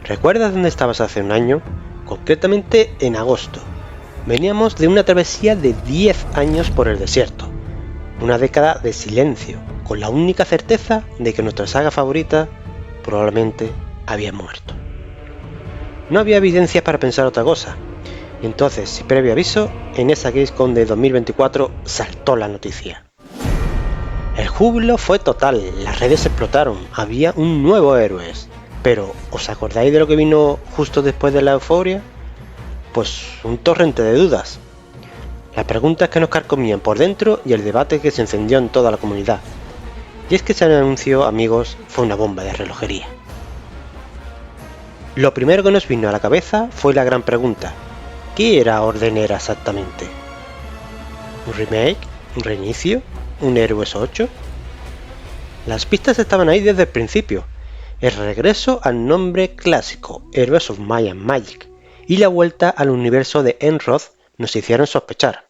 ¿Recuerdas dónde estabas hace un año? Concretamente en agosto. Veníamos de una travesía de 10 años por el desierto. Una década de silencio, con la única certeza de que nuestra saga favorita probablemente había muerto. No había evidencias para pensar otra cosa. Y entonces, sin previo aviso, en esa Gamescom de 2024 saltó la noticia. El júbilo fue total, las redes explotaron, había un nuevo héroe. Pero, ¿os acordáis de lo que vino justo después de la euforia? Pues un torrente de dudas. Las preguntas que nos carcomían por dentro y el debate que se encendió en toda la comunidad. Y es que ese anuncio, amigos, fue una bomba de relojería. Lo primero que nos vino a la cabeza fue la gran pregunta: ¿qué era Ordenera exactamente? ¿Un remake? ¿Un reinicio? ¿Un Heroes 8? Las pistas estaban ahí desde el principio. El regreso al nombre clásico, Heroes of Might and Magic, y la vuelta al universo de Enroth nos hicieron sospechar.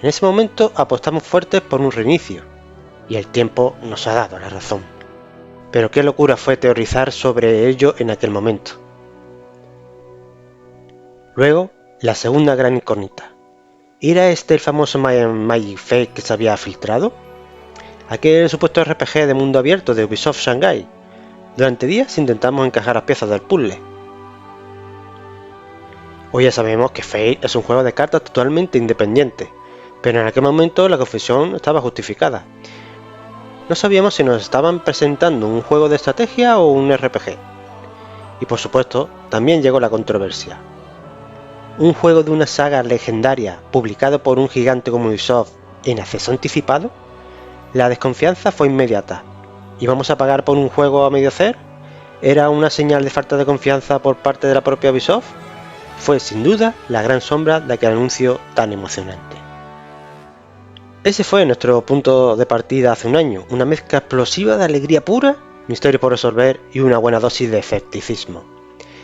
En ese momento apostamos fuertes por un reinicio, y el tiempo nos ha dado la razón. Pero qué locura fue teorizar sobre ello en aquel momento. Luego, la segunda gran incógnita. ¿Era este el famoso Might and Magic fake que se había filtrado? Aquel supuesto RPG de mundo abierto de Ubisoft Shanghai. Durante días intentamos encajar las piezas del puzzle. Hoy ya sabemos que Fate es un juego de cartas totalmente independiente, pero en aquel momento la confusión estaba justificada. No sabíamos si nos estaban presentando un juego de estrategia o un RPG. Y por supuesto, también llegó la controversia. ¿Un juego de una saga legendaria publicado por un gigante como Ubisoft en acceso anticipado? La desconfianza fue inmediata. ¿Íbamos a pagar por un juego a medio hacer? ¿Era una señal de falta de confianza por parte de la propia Ubisoft? Fue sin duda la gran sombra de aquel anuncio tan emocionante. Ese fue nuestro punto de partida hace un año, una mezcla explosiva de alegría pura, misterio por resolver y una buena dosis de escepticismo.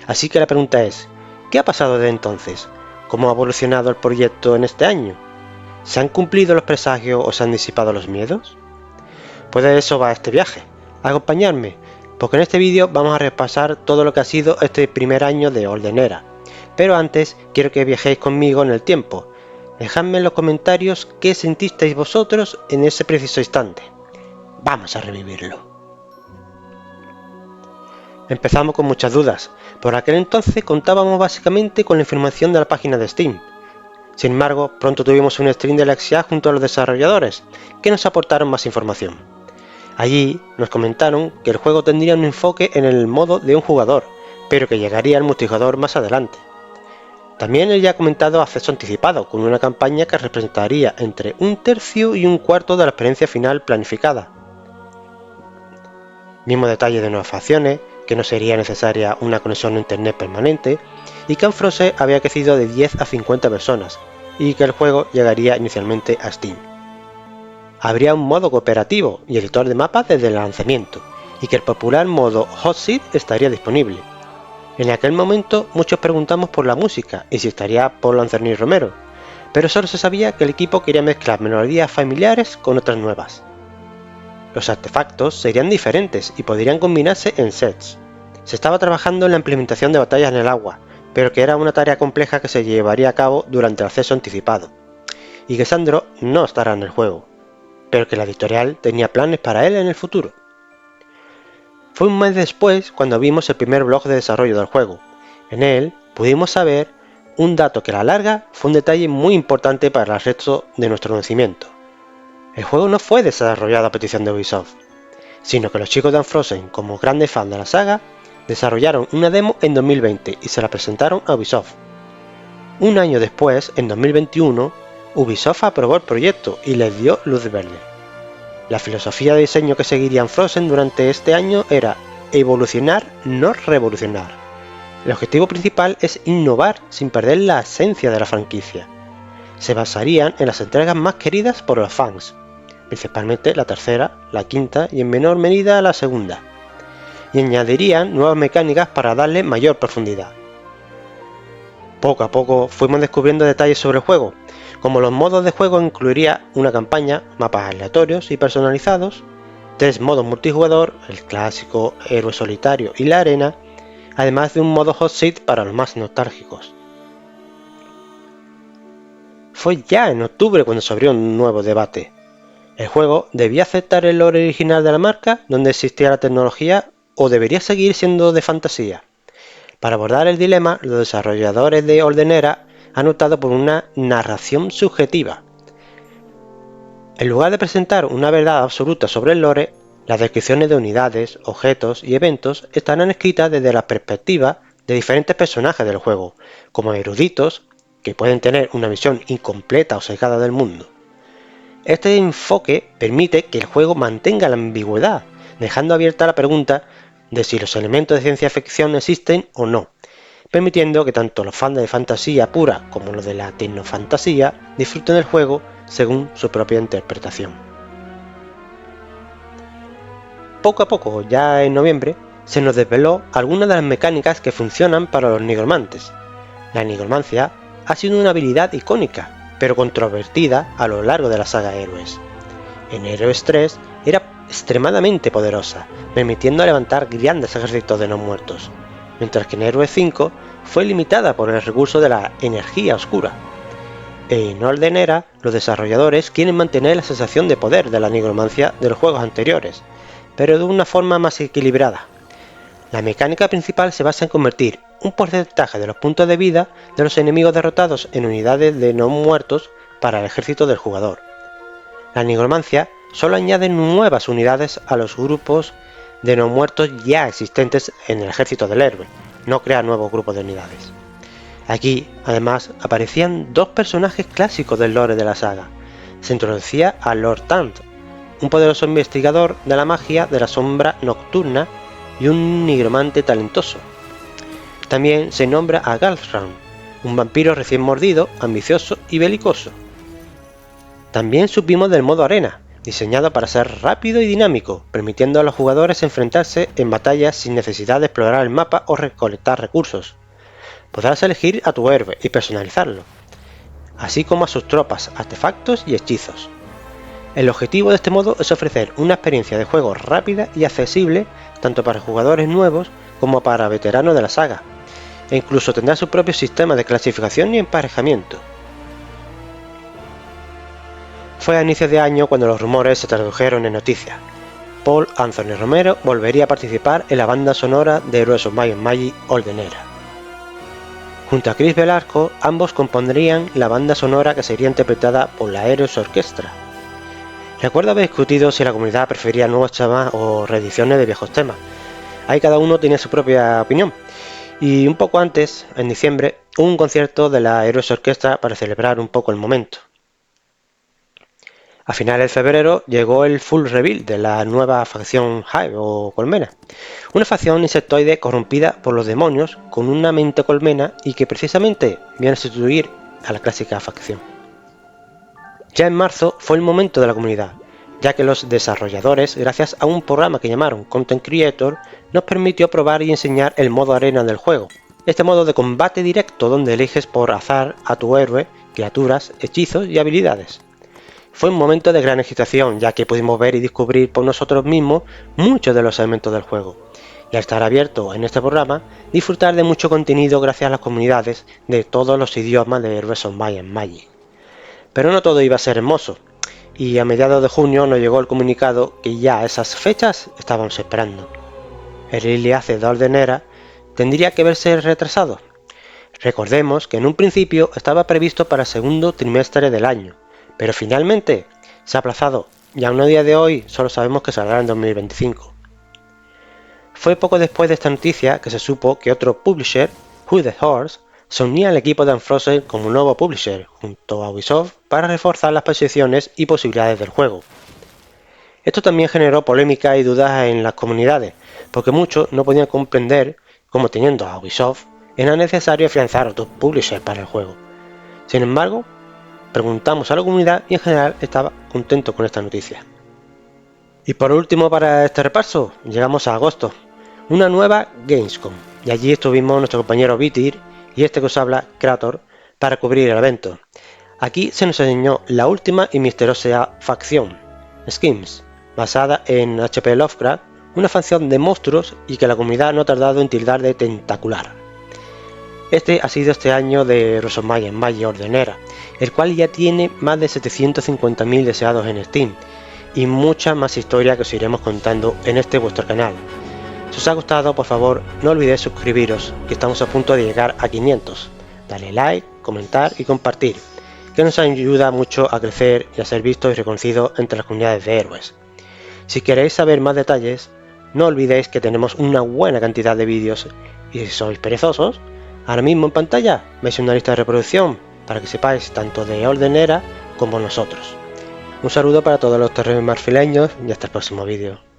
Así que la pregunta es, ¿qué ha pasado desde entonces? ¿Cómo ha evolucionado el proyecto en este año? ¿Se han cumplido los presagios o se han disipado los miedos? Pues de eso va este viaje. Acompañadme, porque en este vídeo vamos a repasar todo lo que ha sido este primer año de Ordenera. Pero antes quiero que viajéis conmigo en el tiempo. Dejadme en los comentarios qué sentisteis vosotros en ese preciso instante. Vamos a revivirlo. Empezamos con muchas dudas. Por aquel entonces contábamos básicamente con la información de la página de Steam. Sin embargo, pronto tuvimos un stream de Lexia junto a los desarrolladores, que nos aportaron más información. Allí nos comentaron que el juego tendría un enfoque en el modo de un jugador, pero que llegaría al multijugador más adelante. También el ya comentado acceso anticipado, con una campaña que representaría entre un tercio y un cuarto de la experiencia final planificada. Mismo detalle de nuevas facciones, que no sería necesaria una conexión a internet permanente, y que Unfrozen había crecido de 10 a 50 personas, y que el juego llegaría inicialmente a Steam. Habría un modo cooperativo y editor de mapas desde el lanzamiento, y que el popular modo Hot Seat estaría disponible. En aquel momento muchos preguntamos por la música y si estaría Paul Anthony Romero, pero solo se sabía que el equipo quería mezclar melodías familiares con otras nuevas. Los artefactos serían diferentes y podrían combinarse en sets. Se estaba trabajando en la implementación de batallas en el agua, pero que era una tarea compleja que se llevaría a cabo durante el acceso anticipado, y que Sandro no estará en el juego, pero que la editorial tenía planes para él en el futuro. Fue un mes después cuando vimos el primer blog de desarrollo del juego. En él pudimos saber un dato que a la larga fue un detalle muy importante para el resto de nuestro conocimiento. El juego no fue desarrollado a petición de Ubisoft, sino que los chicos de Unfrozen, como grandes fans de la saga, desarrollaron una demo en 2020 y se la presentaron a Ubisoft. Un año después, en 2021, Ubisoft aprobó el proyecto y les dio luz verde. La filosofía de diseño que seguiría Unfrozen durante este año era evolucionar, no revolucionar. El objetivo principal es innovar sin perder la esencia de la franquicia. Se basarían en las entregas más queridas por los fans, principalmente la tercera, la quinta y en menor medida la segunda, y añadirían nuevas mecánicas para darle mayor profundidad. Poco a poco fuimos descubriendo detalles sobre el juego, como los modos de juego incluiría una campaña, mapas aleatorios y personalizados, 3 modos multijugador, el clásico, héroe solitario y la arena, además de un modo hot seat para los más nostálgicos. Fue ya en octubre cuando se abrió un nuevo debate. ¿El juego debía aceptar el lore original de la marca, donde existía la tecnología, o debería seguir siendo de fantasía? Para abordar el dilema, los desarrolladores de Oldenera han optado por una narración subjetiva. En lugar de presentar una verdad absoluta sobre el lore, las descripciones de unidades, objetos y eventos estarán escritas desde la perspectiva de diferentes personajes del juego, como eruditos, que pueden tener una visión incompleta o sesgada del mundo. Este enfoque permite que el juego mantenga la ambigüedad, dejando abierta la pregunta de si los elementos de ciencia ficción existen o no, permitiendo que tanto los fans de fantasía pura como los de la tecnofantasía disfruten del juego según su propia interpretación. Poco a poco, ya en noviembre, se nos desveló algunas de las mecánicas que funcionan para los nigromantes. La nigromancia ha sido una habilidad icónica, pero controvertida a lo largo de la saga Héroes. En Héroes 3 era extremadamente poderosa, permitiendo levantar grandes ejércitos de no muertos, mientras que en Héroes 5 fue limitada por el recurso de la energía oscura. En Oldenera, los desarrolladores quieren mantener la sensación de poder de la nigromancia de los juegos anteriores, pero de una forma más equilibrada. La mecánica principal se basa en convertir un porcentaje de los puntos de vida de los enemigos derrotados en unidades de no muertos para el ejército del jugador. La nigromancia solo añade nuevas unidades a los grupos de no muertos ya existentes en el ejército del héroe, no crea nuevos grupos de unidades. Aquí, además, aparecían dos personajes clásicos del lore de la saga. Se introducía a Lord Tant, un poderoso investigador de la magia de la sombra nocturna y un nigromante talentoso. También se nombra a Galthran, un vampiro recién mordido, ambicioso y belicoso. También supimos del modo arena, diseñado para ser rápido y dinámico, permitiendo a los jugadores enfrentarse en batallas sin necesidad de explorar el mapa o recolectar recursos. Podrás elegir a tu héroe y personalizarlo, así como a sus tropas, artefactos y hechizos. El objetivo de este modo es ofrecer una experiencia de juego rápida y accesible tanto para jugadores nuevos como para veteranos de la saga, e incluso tendrá su propio sistema de clasificación y emparejamiento. Fue a inicios de año cuando los rumores se tradujeron en noticias. Paul Anthony Romero volvería a participar en la banda sonora de Heroes of Might and Magic Oldenera. Junto a Chris Velasco, ambos compondrían la banda sonora que sería interpretada por la Heroes Orchestra. Recuerdo haber discutido si la comunidad prefería nuevos temas o reediciones de viejos temas. Ahí cada uno tiene su propia opinión. Y un poco antes, en diciembre, hubo un concierto de la Heroes Orchestra para celebrar un poco el momento. A finales de febrero llegó el full reveal de la nueva facción Hive o Colmena, una facción insectoide corrompida por los demonios con una mente colmena y que precisamente viene a sustituir a la clásica facción. Ya en marzo fue el momento de la comunidad, ya que los desarrolladores, gracias a un programa que llamaron Content Creator, nos permitió probar y enseñar el modo arena del juego, este modo de combate directo donde eliges por azar a tu héroe, criaturas, hechizos y habilidades. Fue un momento de gran excitación, ya que pudimos ver y descubrir por nosotros mismos muchos de los elementos del juego, y al estar abierto en este programa, disfrutar de mucho contenido gracias a las comunidades de todos los idiomas de Heroes of Might and Magic. Pero no todo iba a ser hermoso, y a mediados de junio nos llegó el comunicado que ya a esas fechas estábamos esperando. El Early Access de Oldenera tendría que verse retrasado. Recordemos que en un principio estaba previsto para el segundo trimestre del año, pero finalmente se ha aplazado y aún a día de hoy solo sabemos que saldrá en 2025. Fue poco después de esta noticia que se supo que otro publisher, Who the Horse, se unía al equipo de Unfrozen como nuevo publisher junto a Ubisoft para reforzar las posiciones y posibilidades del juego. Esto también generó polémica y dudas en las comunidades, porque muchos no podían comprender cómo teniendo a Ubisoft era necesario afianzar otros publishers para el juego. Sin embargo, preguntamos a la comunidad y en general estaba contento con esta noticia. Y por último para este repaso, llegamos a agosto, una nueva Gamescom, y allí estuvimos nuestro compañero Vitir y este que os habla, Krator, para cubrir el evento. Aquí se nos enseñó la última y misteriosa facción, Schemes, basada en H.P. Lovecraft, una facción de monstruos y que la comunidad no ha tardado en tildar de tentacular. Este ha sido este año de Rosomagen Magia Ordenera, el cual ya tiene más de 750.000 deseados en Steam, y mucha más historia que os iremos contando en este vuestro canal. Si os ha gustado, por favor, no olvidéis suscribiros, que estamos a punto de llegar a 500. Dale like, comentar y compartir, que nos ayuda mucho a crecer y a ser vistos y reconocidos entre las comunidades de héroes. Si queréis saber más detalles, no olvidéis que tenemos una buena cantidad de vídeos, y si sois perezosos, ahora mismo en pantalla veis una lista de reproducción para que sepáis tanto de Ordenera como nosotros. Un saludo para todos los terrenos marfileños y hasta el próximo vídeo.